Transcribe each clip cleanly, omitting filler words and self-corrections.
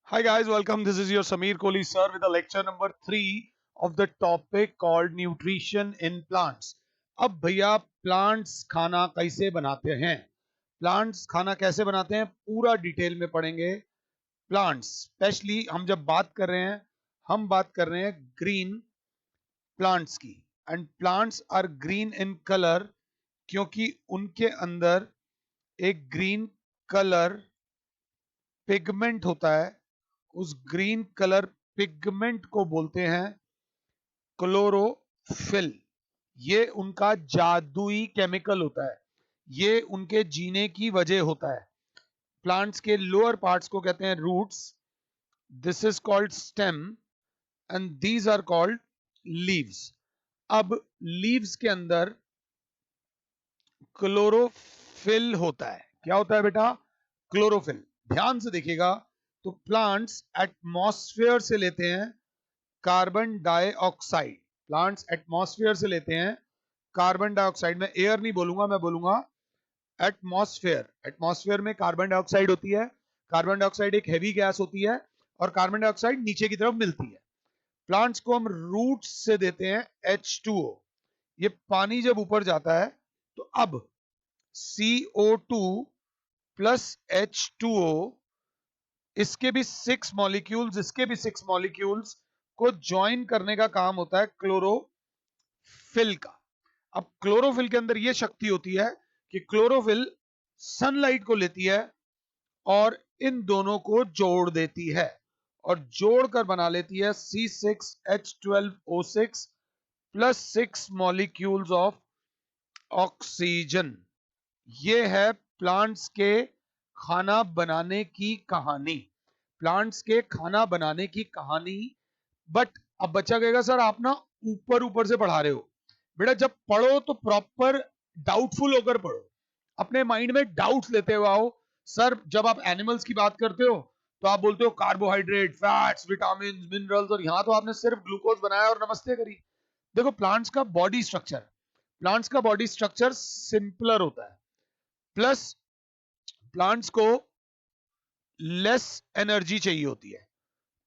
Hi guys, welcome. This is your Sameer Kohli sir with the lecture number 3 of the topic called nutrition in plants. अब भैया plants खाना कैसे बनाते हैं? Plants खाना कैसे बनाते हैं पूरा डिटेल में पढ़ेंगे. प्लांट्स स्पेशली हम जब बात कर रहे हैं, हम बात कर रहे हैं ग्रीन प्लांट्स की. And plants are green in colour क्योंकि उनके अंदर एक ग्रीन कलर पिगमेंट होता है. उस ग्रीन कलर पिगमेंट को बोलते हैं क्लोरोफिल. ये उनका जादुई केमिकल होता है. ये उनके जीने की वजह होता है. प्लांट्स के लोअर पार्ट्स को कहते हैं roots. This is called stem and these are called leaves. अब लीव्स के अंदर क्लोरोफिल होता है. क्या होता है बेटा? क्लोरोफिल. ध्यान से देखिएगा तो प्लांट्स एटमॉस्फेयर से लेते हैं कार्बन डाइऑक्साइड. प्लांट्स एटमॉस्फेयर से लेते हैं कार्बन डाइऑक्साइड. में एयर नहीं बोलूंगा, मैं बोलूंगा एटमॉस्फेयर. एटमॉस्फेयर में कार्बन डाइऑक्साइड होती है. कार्बन डाइऑक्साइड एक हैवी गैस होती है और कार्बन डाइऑक्साइड नीचे की तरफ मिलती है. प्लांट्स को हम रूट्स से देते हैं H2O. ये पानी जब ऊपर जाता है तो अब CO2 प्लस H2O, इसके भी 6 मॉलिक्यूल्स, इसके भी 6 मॉलिक्यूल्स को ज्वाइन करने का काम होता है क्लोरोफिल का. अब क्लोरोफिल के अंदर यह शक्ति होती है कि क्लोरोफिल सनलाइट को लेती है और इन दोनों को जोड़ देती है और जोड़कर बना लेती है C6H12O6 plus 6 molecules of oxygen. ये है प्लांट्स के खाना बनाने की कहानी. प्लांट्स के खाना बनाने की कहानी. बट अब बच्चा कहेगा सर आप ना ऊपर ऊपर से पढ़ा रहे हो. बेटा जब पढ़ो तो प्रॉपर डाउटफुल होकर पढ़ो. अपने माइंड में डाउट्स लेते हुए आओ. सर जब आप एनिमल्स की बात करते हो तो आप बोलते हो कार्बोहाइड्रेट, फैट्स, विटामिन, मिनरल्स, और यहां तो आपने सिर्फ ग्लूकोज बनाया और नमस्ते करी. देखो प्लांट्स का बॉडी स्ट्रक्चर, प्लांट्स का बॉडी स्ट्रक्चर सिंपलर होता है. प्लस प्लांट्स को लेस एनर्जी चाहिए होती है.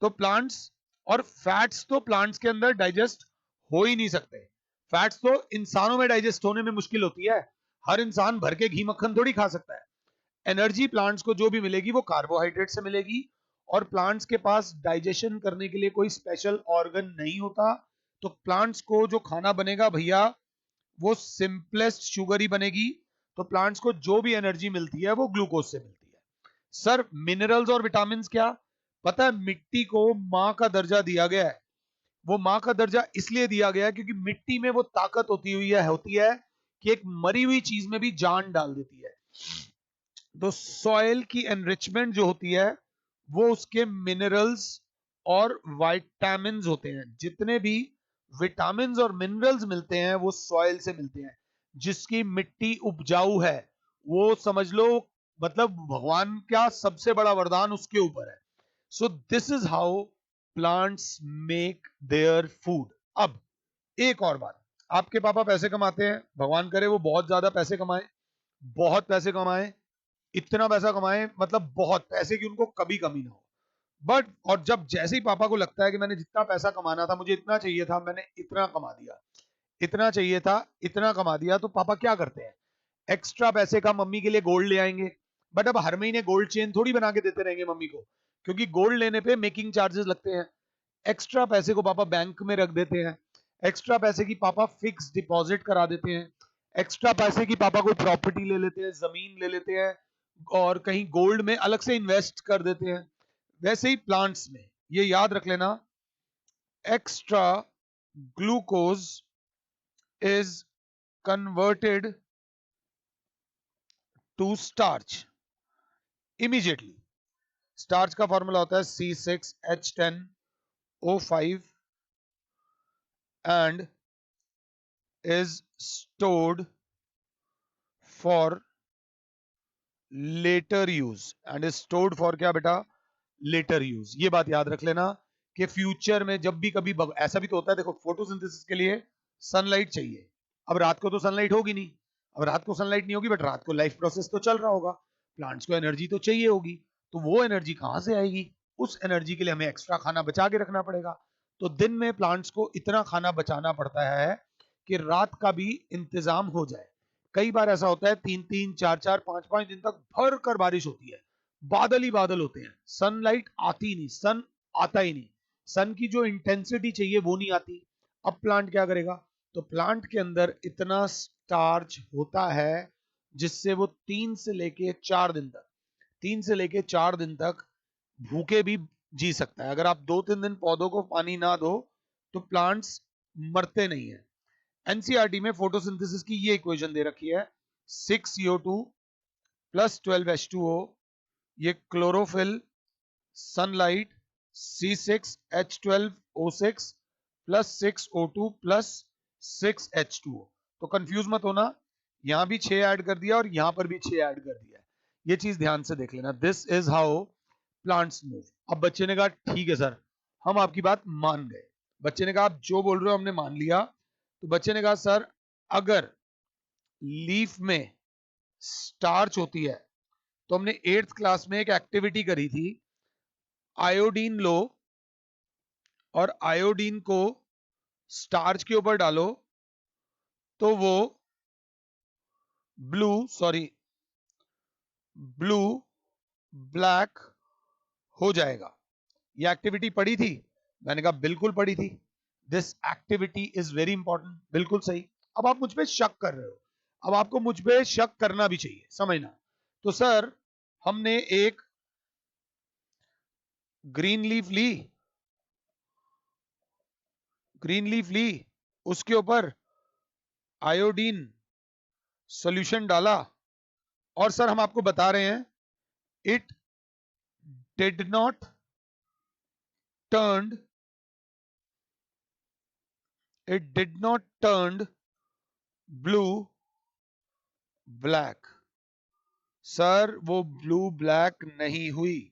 तो प्लांट्स और फैट्स तो प्लांट्स के अंदर डाइजेस्ट हो ही नहीं सकते. फैट्स तो इंसानों में डाइजेस्ट होने में मुश्किल होती है. हर इंसान भर के घी मक्खन थोड़ी खा सकता है. एनर्जी प्लांट्स को जो भी मिलेगी वो कार्बोहाइड्रेट से मिलेगी. और प्लांट्स के पास डाइजेशन करने के लिए कोई स्पेशल ऑर्गन नहीं होता. तो प्लांट्स को जो खाना बनेगा भैया वो सिंपलेस्ट शुगर ही बनेगी. तो प्लांट्स को जो भी एनर्जी मिलती है वो ग्लूकोज से मिलती है. सर मिनरल्स और विटामिन क्या? पता है मिट्टी को मां का दर्जा दिया गया है. वो मां का दर्जा इसलिए दिया गया है क्योंकि मिट्टी में वो ताकत होती है कि एक मरी हुई चीज में भी जान डाल देती है. तो सॉइल की एनरिचमेंट जो होती है वो उसके मिनरल्स और विटामिन्स होते हैं. जितने भी विटामिन्स और मिनरल्स मिलते हैं वो सॉइल से मिलते हैं. जिसकी मिट्टी उपजाऊ है वो समझ लो मतलब भगवान का सबसे बड़ा वरदान उसके ऊपर है. So this is how plants make their food. अब एक और बात, आपके पापा पैसे कमाते हैं, भगवान करे वो बहुत ज्यादा पैसे कमाए, बहुत पैसे कमाए, इतना पैसा कमाए मतलब बहुत पैसे की उनको कभी कमी ना हो. बट और जब जैसे ही पापा को लगता है कि मैंने जितना पैसा कमाना था, मुझे इतना चाहिए था, मैंने इतना कमा दिया, इतना चाहिए था, इतना कमा दिया, तो पापा क्या करते हैं? एक्स्ट्रा पैसे का मम्मी के लिए गोल्ड ले आएंगे. बट अब हर महीने गोल्ड चेन थोड़ी बना के देते रहेंगे मम्मी को, क्योंकि गोल्ड लेने पे मेकिंग चार्जेस लगते हैं. एक्स्ट्रा पैसे को पापा बैंक में रख देते हैं. एक्स्ट्रा पैसे की पापा फिक्स डिपॉजिट करा देते हैं. एक्स्ट्रा पैसे की पापा कोई प्रॉपर्टी ले लेते हैं, जमीन ले लेते हैं और कहीं गोल्ड में अलग से इन्वेस्ट कर देते हैं. वैसे ही प्लांट्स में ये याद रख लेना, extra glucose is converted to starch immediately. Starch का फॉर्मूला होता है C6H10O5 and is stored for later use. and is stored for क्या बेटा? later use. ये बात याद रख लेना कि फ्यूचर में जब भी कभी ऐसा भी तो होता है. देखो फोटोसिंथेसिस के लिए सनलाइट चाहिए. अब रात को तो सनलाइट होगी नहीं. अब रात को सनलाइट नहीं होगी बट रात को लाइफ प्रोसेस तो चल रहा होगा. प्लांट्स को एनर्जी तो चाहिए होगी. तो वो एनर्जी कहां से आएगी? उस एनर्जी के लिए हमें एक्स्ट्रा खाना बचा के रखना पड़ेगा। तो दिन में प्लांट्स को इतना खाना बचाना पड़ता है कि रात का भी इंतजाम हो जाए। कई बार ऐसा होता है 3-3, 4-4, 5-5 दिन तक भर कर बारिश होती है, बादल ही बादल होते हैं, सनलाइट आती नहीं, सन आता ही नहीं, सन की जो इंटेंसिटी चाहिए वो नहीं आती। अब प्लांट क्या करेगा? तो प्लांट के अंदर इतना स्टार्च होता है जिससे वो 3 से लेके 4 दिन तक भूखे भी जी सकता है। अगर आप 2-3 दिन पौधों को पानी ना दो तो प्लांट्स मरते नहीं है। एनसीईआरटी में फोटोसिंथेसिस की ये इक्वेशन दे रखी है, 6CO2 प्लस 12H2O, ये chlorophyll, sunlight, C6H12O6 plus 6O2 plus 6H2O। तो कंफ्यूज मत होना, यहां भी 6 ऐड कर दिया और यहां पर भी 6 ऐड कर दिया। ये चीज ध्यान से देख लेना। This is how plants move. अब बच्चे ने कहा ठीक है सर, हम आपकी बात मान गए। बच्चे ने कहा आप जो बोल रहे हो हमने मान लिया। तो बच्चे ने कहा सर, अगर लीफ में स्टार्च होती है तो हमने 8th क्लास में एक एक्टिविटी करी थी, आयोडीन लो और आयोडीन को स्टार्च के ऊपर डालो तो वो ब्लू ब्लैक हो जाएगा। ये एक्टिविटी पढ़ी थी? मैंने कहा बिल्कुल पढ़ी थी। This activity is very important. बिल्कुल सही। अब आप मुझ पे शक कर रहे हो, अब आपको मुझ पे शक करना भी चाहिए, समझना। तो सर, हमने एक ग्रीन लीफ ली, उसके ऊपर आयोडीन सॉल्यूशन डाला और सर हम आपको बता रहे हैं it did not turn blue black. Sir वो ब्लू ब्लैक नहीं हुई,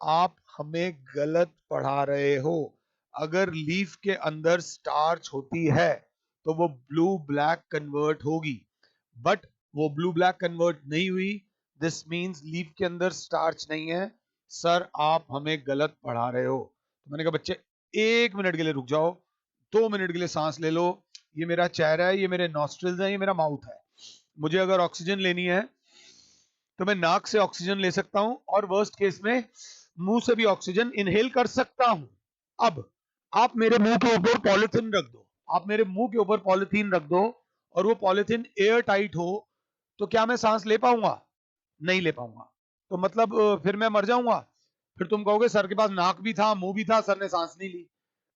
आप हमें गलत पढ़ा रहे हो। अगर लीफ के अंदर स्टार्च होती है तो वो ब्लू ब्लैक कन्वर्ट होगी, बट वो ब्लू ब्लैक कन्वर्ट नहीं हुई। दिस मींस लीफ के अंदर स्टार्च नहीं है। सर आप हमें गलत पढ़ा रहे हो। तो मैंने कहा बच्चे 1 मिनट के लिए रुक जाओ, 2 मिनट के लिए सांस ले लो। ये मेरा चेहरा है, ये मेरे नॉस्ट्रिल्स हैं, ये मेरा माउथ है। मुझे अगर ऑक्सीजन लेनी है तो मैं नाक से ऑक्सीजन ले सकता हूं और वर्स्ट केस में मुंह से भी ऑक्सीजन इनहेल कर सकता हूं। अब आप मेरे मुंह के ऊपर पॉलिथीन रख दो, आप मेरे मुंह के ऊपर पॉलिथीन रख दो और वो पॉलिथीन एयर टाइट हो, तो क्या मैं सांस ले पाऊंगा? नहीं ले पाऊंगा। तो मतलब फिर मैं मर जाऊंगा। फिर तुम कहोगे सर के पास नाक भी था, मुंह भी था, सर ने सांस नहीं ली।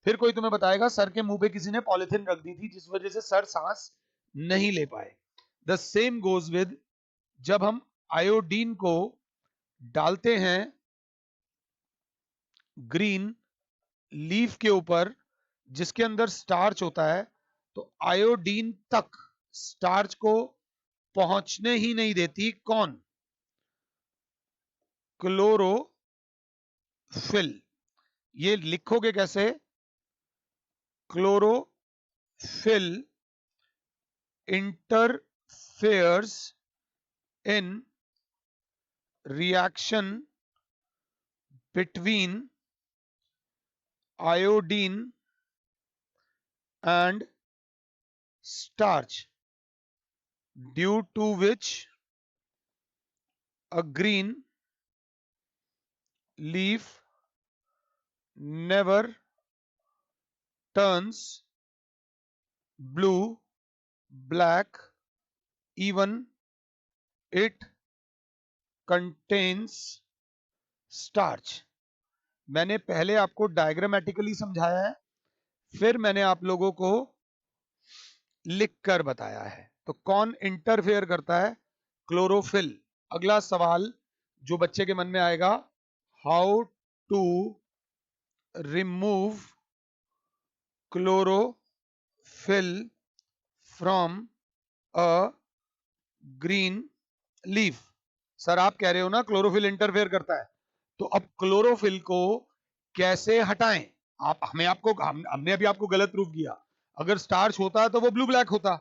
फिर कोई तुम्हें बताएगा सर के मुंह पे किसी ने पॉलिथीन रख दी थी जिस वजह से सर सांस नहीं ले पाए। द सेम गोज विद, जब हम आयोडीन को डालते हैं ग्रीन लीफ के ऊपर जिसके अंदर स्टार्च होता है, तो आयोडीन तक स्टार्च को पहुंचने ही नहीं देती कौन? क्लोरोफिल। ये लिखोगे कैसे? Chlorophyll interferes in reaction between iodine and starch, due to which a green leaf never turns blue black even it contains starch। मैंने पहले आपको डायग्रामेटिकली समझाया है, फिर मैंने आप लोगों को लिखकर बताया है। तो कौन इंटरफेयर करता है? क्लोरोफिल। अगला सवाल जो बच्चे के मन में आएगा, how to remove chlorophyll from a green leaf. Sir आप कह रहे हो ना क्लोरोफिल इंटरफेयर करता है, तो अब क्लोरोफिल को कैसे हटाएं? हमने अभी आपको गलत प्रूफ किया। अगर स्टार्च होता तो वो ब्लू ब्लैक होता,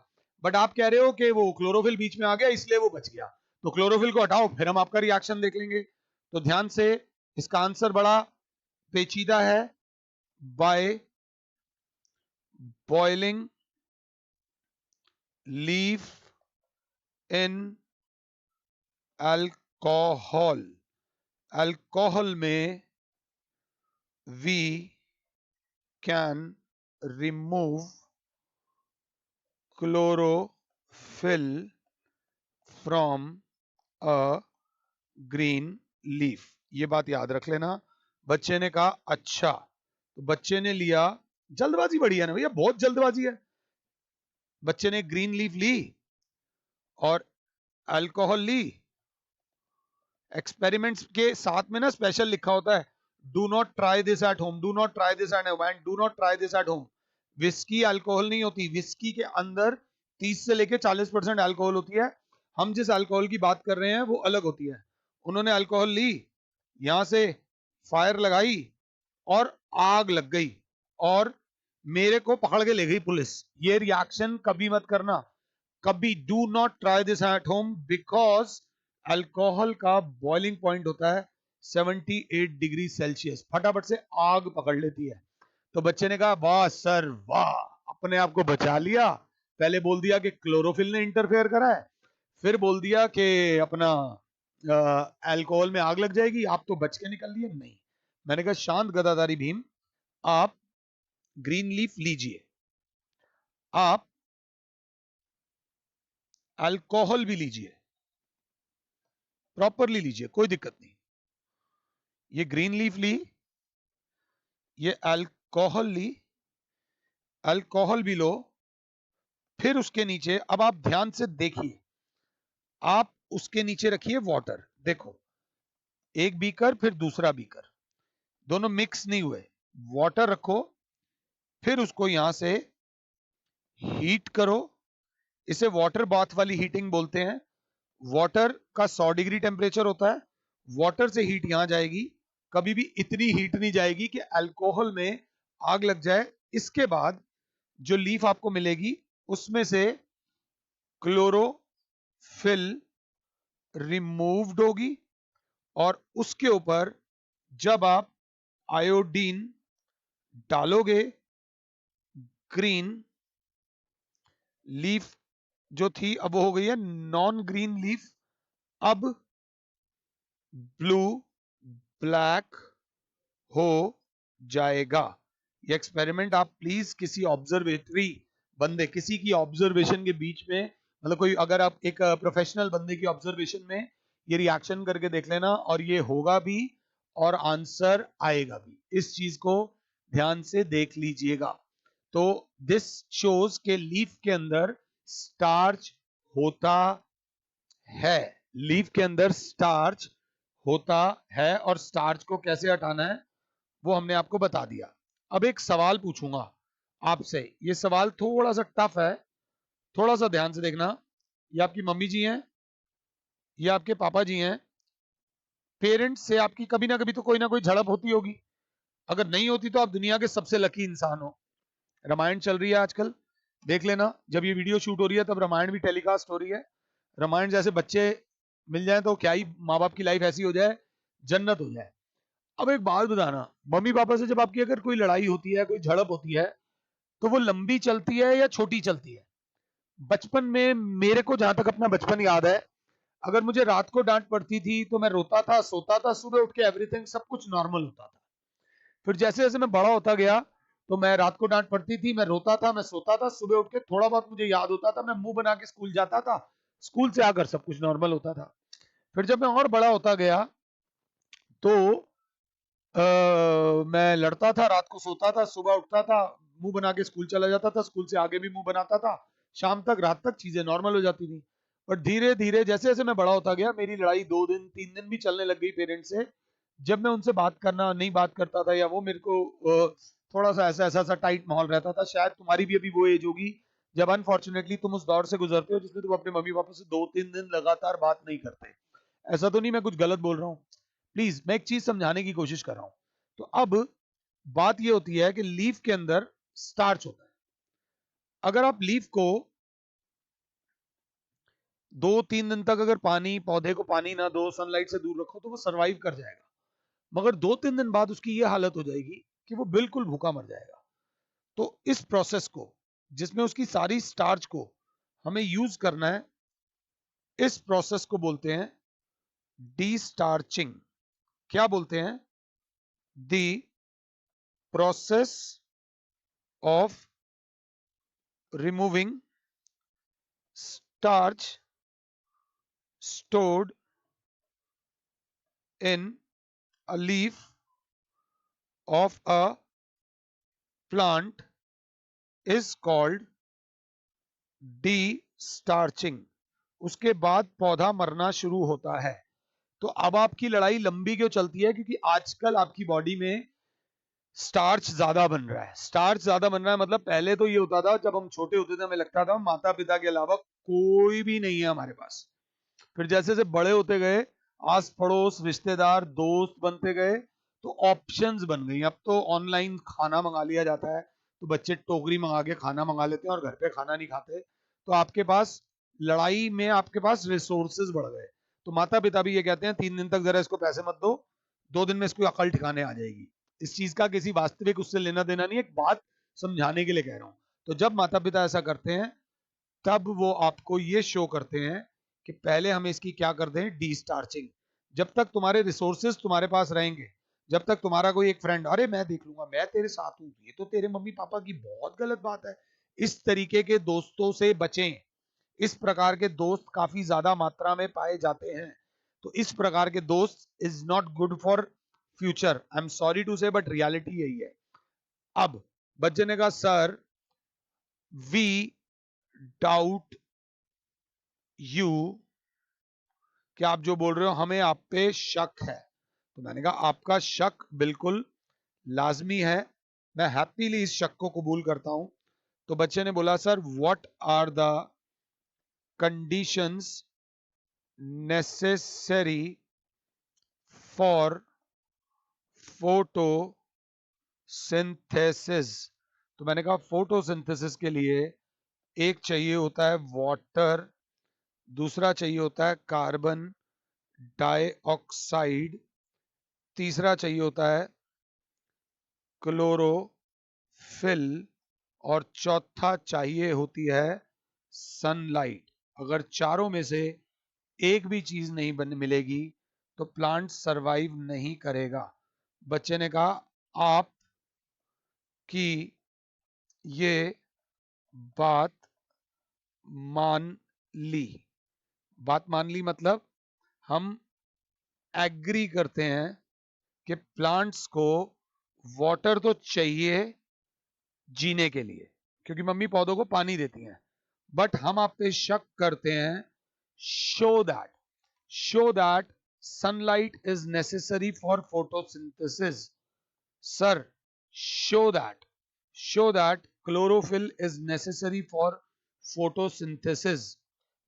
बट आप कह रहे हो कि वो क्लोरोफिल बीच में आ गया इसलिए वो बच गया। तो क्लोरोफिल को हटाओ, फिर हम आपका रिएक्शन देख लेंगे। तो ध्यान से, इसका आंसर बड़ा पेचीदा है by boiling leaf in alcohol. Alcohol में we can remove chlorophyll from a green leaf. ये बात याद रख लेना। बच्चे ने कहा अच्छा, तो बच्चे ने लिया, जल्दबाजी बड़ी है ना भैया, बहुत जल्दबाजी है। बच्चे ने ग्रीन लीफ ली और अल्कोहल ली। एक्सपेरिमेंट्स के साथ में ना स्पेशल लिखा होता है, do not try this at home, do not try this at home and do not try this at home. Whisky alcohol नहीं होती, विस्की के अंदर 30 से लेके 40% अल्कोहल होती है। हम जिस अल्कोहल की बात कर रहे हैं वो अलग होती है। उन्होंने अल्कोहल ली, यहां से फायर लगाई और आग लग गई और मेरे को पकड़ के ले गई पुलिस। ये रिएक्शन कभी मत करना, कभी do not try this at home, because alcohol का बॉइलिंग पॉइंट होता है 78 डिग्री सेल्सियस, फटाफट से आग पकड़ लेती है। तो बच्चे ने कहा वाह सर वाह, अपने आप को बचा लिया। पहले बोल दिया कि क्लोरोफिल ने इंटरफेयर करा है, फिर बोल दिया कि अपना अल्कोहल में आग लग जाएगी, आप तो बच के निकल लिए। नहीं, मैंने कहा शांत गदाधारी भीम, आप ग्रीन लीफ लीजिए, आप अल्कोहल भी लीजिए, प्रॉपरली लीजिए, कोई दिक्कत नहीं। ये ग्रीन लीफ ली, ये अल्कोहल ली, अल्कोहल भी लो, फिर उसके नीचे अब आप ध्यान से देखिए, आप उसके नीचे रखिए वाटर। देखो, एक बीकर फिर दूसरा बीकर, दोनों मिक्स नहीं हुए। वाटर रखो, फिर उसको यहां से हीट करो, इसे वाटर बाथ वाली हीटिंग बोलते हैं। वाटर का 100 डिग्री टेम्परेचर होता है, वाटर से हीट यहां जाएगी, कभी भी इतनी हीट नहीं जाएगी कि अल्कोहल में आग लग जाए। इसके बाद जो लीफ आपको मिलेगी उसमें से क्लोरोफिल रिमूव्ड होगी और उसके ऊपर जब आप आयोडीन डालोगे, ग्रीन लीफ जो थी अब वो हो गई है नॉन ग्रीन लीफ, अब ब्लू ब्लैक हो जाएगा। ये एक्सपेरिमेंट आप प्लीज किसी ऑब्जर्वेटरी बंदे, किसी की ऑब्जर्वेशन के बीच में, मतलब कोई अगर आप एक प्रोफेशनल बंदे की ऑब्जर्वेशन में ये रिएक्शन करके देख लेना, और ये होगा भी और आंसर आएगा भी। इस चीज को ध्यान से देख लीजिएगा। तो दिस शोज के लीफ के अंदर स्टार्च होता है, लीफ के अंदर स्टार्च होता है, और स्टार्च को कैसे हटाना है वो हमने आपको बता दिया। अब एक सवाल पूछूंगा आपसे, ये सवाल थोड़ा सा टफ है, थोड़ा सा ध्यान से देखना। ये आपकी मम्मी जी हैं, ये आपके पापा जी हैं, पेरेंट्स से आपकी कभी ना कभी तो कोई ना कोई झड़प होती होगी। अगर नहीं होती तो आप दुनिया के सबसे लकी इंसान हो। रामायण चल रही है आजकल, देख लेना, जब ये वीडियो शूट हो रही है तब रामायण भी टेलीकास्ट हो रही है। रामायण जैसे बच्चे मिल जाए तो क्या ही माँ बाप की लाइफ ऐसी हो जाए, जन्नत हो जाए। अब एक बात बताना, मम्मी पापा से जब आपकी अगर कोई लड़ाई होती है, कोई झड़प होती है, तो वो लंबी चलती है या छोटी चलती है? बचपन में मेरे को जहां तक अपना बचपन याद है, अगर मुझे रात को डांट पड़ती थी तो मैं रोता था, सोता था, सुबह उठ के एवरीथिंग सब कुछ नॉर्मल होता था। फिर जैसे जैसे मैं बड़ा होता गया, तो मैं रात को डांट पड़ती थी, मैं रोता था, मैं सोता था, सुबह उठ के थोड़ा बहुत मुझे याद होता था, मैं मुंह बना के स्कूल जाता था, स्कूल से आकर सब कुछ नॉर्मल होता था। फिर जब मैं और बड़ा होता गया तो मैं लड़ता था, रात को सोता था, सुबह उठता था, मुंह बना के स्कूल चला जाता था, स्कूल से आगे भी मुंह बनाता था, शाम तक रात तक चीजें नॉर्मल हो जाती थी। और धीरे धीरे जैसे जैसे मैं बड़ा होता गया, मेरी लड़ाई 2 दिन 3 दिन भी चलने लग गई पेरेंट्स से। जब मैं उनसे बात करना नहीं बात करता था, या वो मेरे को थोड़ा सा ऐसा ऐसा सा टाइट माहौल रहता था, शायद तुम्हारी भी अभी वो एज होगी जब अनफॉर्चुनेटली तुम उस दौर से गुजरते हो जिसमें तुम अपने मम्मी पापा से 2-3 दिन लगातार बात नहीं करते। ऐसा तो नहीं मैं कुछ गलत बोल रहा हूँ, प्लीज मैं एक चीज समझाने की कोशिश कर रहा हूं। तो अब बात यह होती है कि लीफ के अंदर स्टार्च होता है। अगर आप लीफ को 2-3 दिन तक अगर पानी, पौधे को पानी ना दो, सनलाइट से दूर रखो, तो वो सरवाइव कर जाएगा। मगर 2-3 दिन बाद उसकी ये हालत हो जाएगी कि वो बिल्कुल भूखा मर जाएगा। तो इस प्रोसेस को, जिसमें उसकी सारी स्टार्च को हमें यूज करना है, इस प्रोसेस को बोलते हैं डी स्टार्चिंग। क्या बोलते हैं? The process of removing starch stored in a leaf of a plant is called de-starching। उसके बाद पौधा मरना शुरू होता है। तो अब आपकी लड़ाई लंबी क्यों चलती है? क्योंकि आजकल आपकी बॉडी में स्टार्च ज्यादा बन रहा है। स्टार्च ज्यादा बन रहा है मतलब पहले तो ये होता था, जब हम छोटे होते थे हमें लगता था माता पिता के अलावा कोई भी नहीं है हमारे पास। फिर जैसे जैसे बड़े होते गए, आस पड़ोस रिश्तेदार दोस्त बनते गए, तो ऑप्शंस बन गई। अब तो ऑनलाइन खाना मंगा लिया जाता है, तो बच्चे टोकरी मंगा के खाना मंगा लेते हैं और घर पे खाना नहीं खाते। तो आपके पास लड़ाई में आपके पास रिसोर्सेज बढ़ गए। तो माता पिता भी ये कहते हैं 3 दिन तक जरा इसको पैसे मत दो, 2 दिन में इसको अकल ठिकाने आ जाएगी। इस चीज का किसी वास्तविक उससे लेना देना नहीं, एक बात समझाने के लिए कह रहा हूं। तो जब माता पिता ऐसा करते हैं, तब वो आपको ये शो करते हैं कि पहले हम इसकी क्या करते हैं, डी स्टार्चिंग। जब तक तुम्हारे रिसोर्सेज तुम्हारे पास रहेंगे, जब तक तुम्हारा कोई एक फ्रेंड, अरे मैं देख लूंगा, मैं तेरे साथ हूं, ये तो तेरे मम्मी पापा की बहुत गलत बात है, इस तरीके के दोस्तों से बचें। इस प्रकार के दोस्त काफी ज्यादा मात्रा में पाए जाते हैं। तो इस प्रकार के दोस्त is not good for future. I am sorry to say, but reality यही है। अब बच्चे ने कहा, सर वी डाउट यू, कि आप जो बोल रहे हो हमें आप पे शक है। तो मैंने कहा आपका शक बिल्कुल लाजमी है, मैं हैप्पीली इस शक को कबूल करता हूं। तो बच्चे ने बोला, sir what are the conditions necessary for photosynthesis. तो मैंने कहा फोटोसिंथेसिस के लिए एक चाहिए होता है वाटर, दूसरा चाहिए होता है कार्बन डाइऑक्साइड, तीसरा चाहिए होता है क्लोरोफिल, और चौथा चाहिए होती है सनलाइट। अगर चारों में से एक भी चीज नहीं बन मिलेगी तो प्लांट सरवाइव नहीं करेगा। बच्चे ने कहा आप की ये बात मान ली। बात मान ली मतलब हम एग्री करते हैं कि प्लांट्स को वाटर तो चाहिए जीने के लिए, क्योंकि मम्मी पौधों को पानी देती हैं। बट हम आप पे शक करते हैं, show that sunlight is necessary for photosynthesis. Sir show that chlorophyll is necessary for photosynthesis.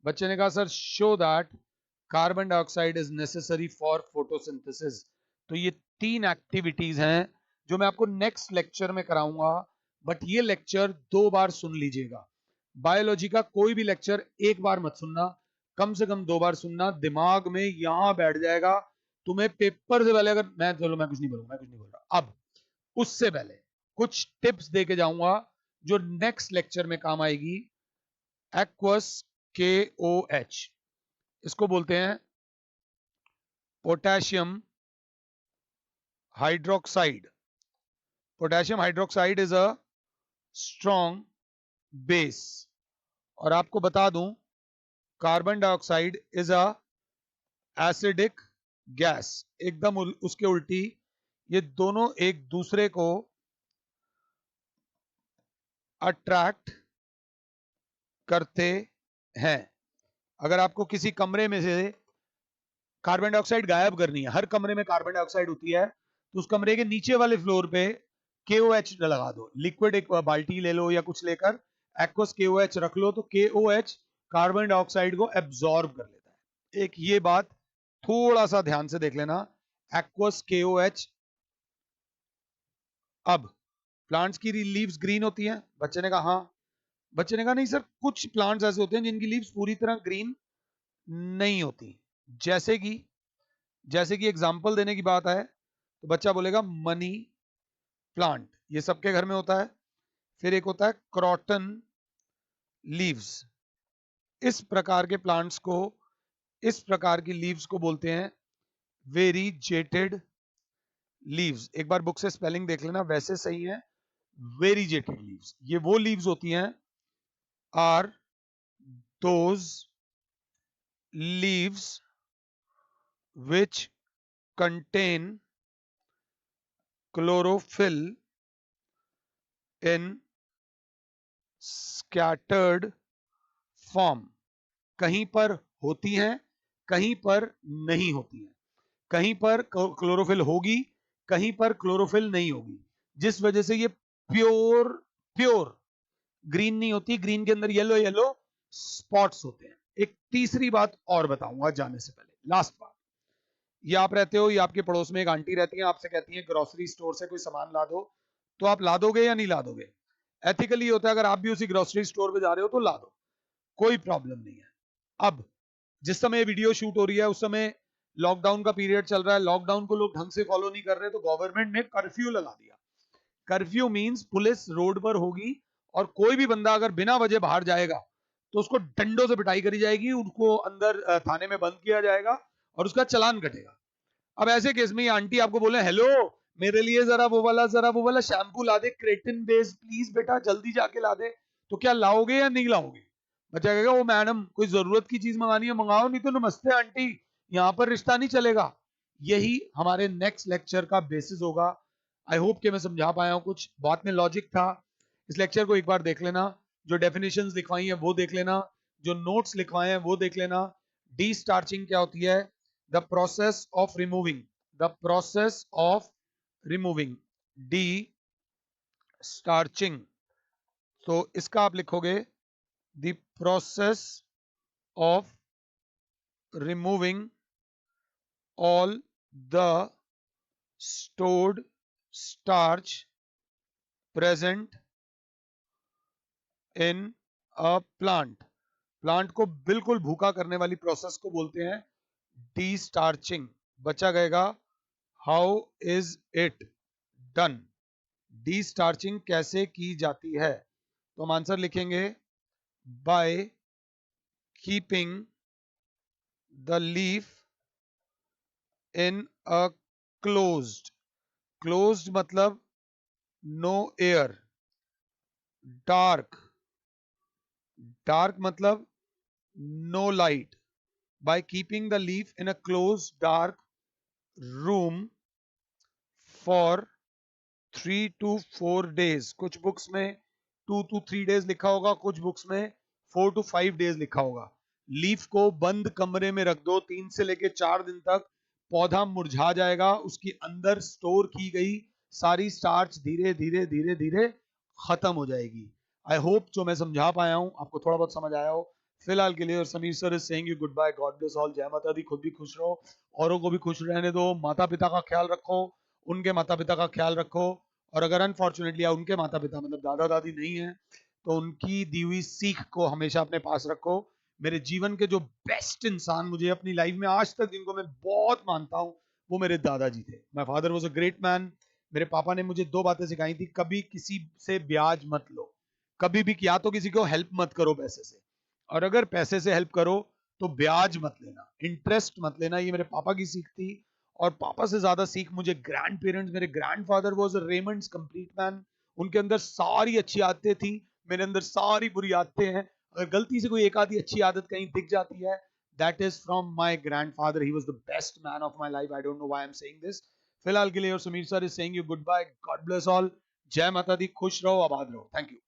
बच्चे ने कहा sir show that carbon dioxide is necessary for photosynthesis. तो ये 3 एक्टिविटीज हैं जो मैं आपको नेक्स्ट लेक्चर में कराऊंगा, बट ये लेक्चर 2 बार सुन लीजिएगा। बायोलॉजी का कोई भी लेक्चर एक बार मत सुनना, कम से कम 2 बार सुनना, दिमाग में यहां बैठ जाएगा। तुम्हें पेपर से पहले, अगर मैं कुछ नहीं बोलूंगा, मैं कुछ नहीं बोल रहा, अब उससे पहले कुछ टिप्स दे के जाऊंगा जो नेक्स्ट लेक्चर में काम आएगी। एक्वस KOH, इसको बोलते हैं potassium hydroxide. Potassium hydroxide is a strong base. और आपको बता दूं, carbon dioxide is a acidic gas. एकदम उसके उल्टी, ये दोनों एक दूसरे को अट्रैक्ट करते हैं। अगर आपको किसी कमरे में से कार्बन डाइऑक्साइड गायब करनी है, हर कमरे में कार्बन डाइऑक्साइड होती है, तो उस कमरे के नीचे वाले फ्लोर पे KOH लगा दो। लिक्विड एक बाल्टी ले लो या कुछ लेकर एक्वस KOH रख लो, तो KOH कार्बन डाइऑक्साइड को एब्जॉर्ब कर लेता है। एक ये बात थोड़ा सा ध्यान से देख लेना, एक्वस KOH। अब प्लांट्स की लीव्स ग्रीन होती हैं। बच्चे ने कहा हाँ। बच्चे ने कहा नहीं सर, कुछ प्लांट्स ऐसे होते हैं जिनकी लीव्स पूरी तरह ग्रीन नहीं होती। जैसे कि एग्जांपल देने की बात है तो बच्चा बोलेगा मनी प्लांट, ये सबके घर में होता है। फिर एक होता है क्रॉटन लीव्स, इस प्रकार के प्लांट्स को, इस प्रकार की लीव्स को बोलते हैं वेरीजेटेड लीव्स। एक बार बुक से स्पेलिंग देख लेना, वैसे सही है। वेरीजेटेड लीव्स, ये वो लीव्स होती हैं, are those leaves which contain chlorophyll in scattered form। कहीं पर होती हैं, कहीं पर नहीं होती हैं, कहीं पर क्लोरोफिल होगी, कहीं पर क्लोरोफिल नहीं होगी, जिस वजह से ये प्योर प्योर ग्रीन नहीं होती, ग्रीन के अंदर येलो येलो स्पॉट्स होते हैं। एक तीसरी बात और बताऊंगा जाने से पहले, लास्ट बात। ये आप रहते हो, ये आपके पड़ोस में एक आंटी रहती है, आपसे कहती है ग्रोसरी स्टोर से कोई सामान ला दो, तो आप ला दोगे या नहीं ला दोगे? एथिकली होता है, अगर आप भी उसी ग्रोसरी स्टोर पे जा रहे हो तो ला दो, कोई प्रॉब्लम नहीं है। अब जिस समय वीडियो शूट हो रही है उस समय लॉकडाउन का पीरियड चल रहा है, लॉकडाउन को लोग ढंग से फॉलो नहीं कर रहे, तो गवर्नमेंट ने कर्फ्यू लगा दिया। कर्फ्यू मींस पुलिस रोड पर होगी और कोई भी बंदा अगर बिना वजह बाहर जाएगा तो उसको डंडों से पिटाई करी जाएगी, उनको अंदर थाने में बंद किया जाएगा और उसका चालान कटेगा। अब ऐसे केस में ये आंटी आपको बोले हेलो मेरे लिए जरा वो वाला शैम्पू ला दे, क्रेटिन बेस प्लीज बेटा जल्दी जाके ला दे, तो क्या लाओगे या नहीं लाओगे? बच्चा कहेगा वो मैडम कोई जरूरत की चीज मंगानी है मंगाओ, नहीं तो नमस्ते आंटी, यहां पर रिश्ता नहीं चलेगा। यही हमारे नेक्स्ट लेक्चर का बेसिस होगा। आई होप कि मैं समझा पाया हूं, कुछ बात में लॉजिक था। इस लेक्चर को एक बार देख लेना, जो डेफिनेशंस लिखवाई हैं वो देख लेना, जो नोट्स लिखवाए हैं वो देख लेना। डी स्टार्चिंग क्या होती है? The process of removing, the process of removing, de starching. तो इसका आप लिखोगे the process of removing all the stored starch present in a plant। Plant को बिल्कुल भूखा करने वाली प्रोसेस को बोलते हैं डी स्टार्चिंग। बचा गएगा how is it done, de starching कैसे की जाती है? तो हम आंसर लिखेंगे by keeping the leaf in a closed, closed मतलब नो एयर, डार्क, डार्क मतलब no light, by keeping the leaf in a closed dark room for 3 to 4 days। कुछ बुक्स में 2 to 3 days लिखा होगा, कुछ बुक्स में 4 to 5 days लिखा होगा। लीफ को बंद कमरे में रख दो 3 से लेके 4 दिन तक, पौधा मुरझा जाएगा, उसकी अंदर स्टोर की गई सारी स्टार्च धीरे धीरे धीरे धीरे खत्म हो जाएगी। आई होप जो मैं समझा पाया हूं आपको थोड़ा बहुत समझ आया हो। फिलहाल के लिए और Sameer sir is saying you good bye, God bless all, जय माता दी। खुद भी खुश रहो, औरों को भी खुश रहने दो, माता पिता का ख्याल रखो, उनके माता पिता का ख्याल रखो, और अगर अनफॉर्चुनेटली उनके माता पिता मतलब दादा दादी नहीं है तो उनकी दी हुई सीख को हमेशा अपने पास रखो। मेरे जीवन के जो बेस्ट इंसान मुझे अपनी लाइफ में आज तक जिनको मैं बहुत मानता हूं वो मेरे दादाजी थे। My father was a great man. मेरे पापा ने मुझे 2 बातें सिखाई थी, कभी किसी से ब्याज मत लो, कभी भी या तो किसी को हेल्प मत करो पैसे से, और अगर पैसे से हेल्प करो तो ब्याज मत लेना, इंटरेस्ट मत लेना। ये मेरे पापा की सीख थी। और पापा से ज्यादा सीख मुझे ग्रैंड पेरेंट्स, मेरे grandfather was a Raymond's complete man. उनके अंदर सारी अच्छी आदतें थी, मेरे अंदर सारी बुरी आदतें हैं। अगर गलती से कोई एक आधी अच्छी आदत कहीं दिख जाती है, that is from my grandfather, he was the best man of my life. I don't know why I am saying this. फिलहाल के लिए और Sameer sir is saying you good bye, God bless all, जय माता दी, खुश रहो, आबाद रहो, थैंक यू।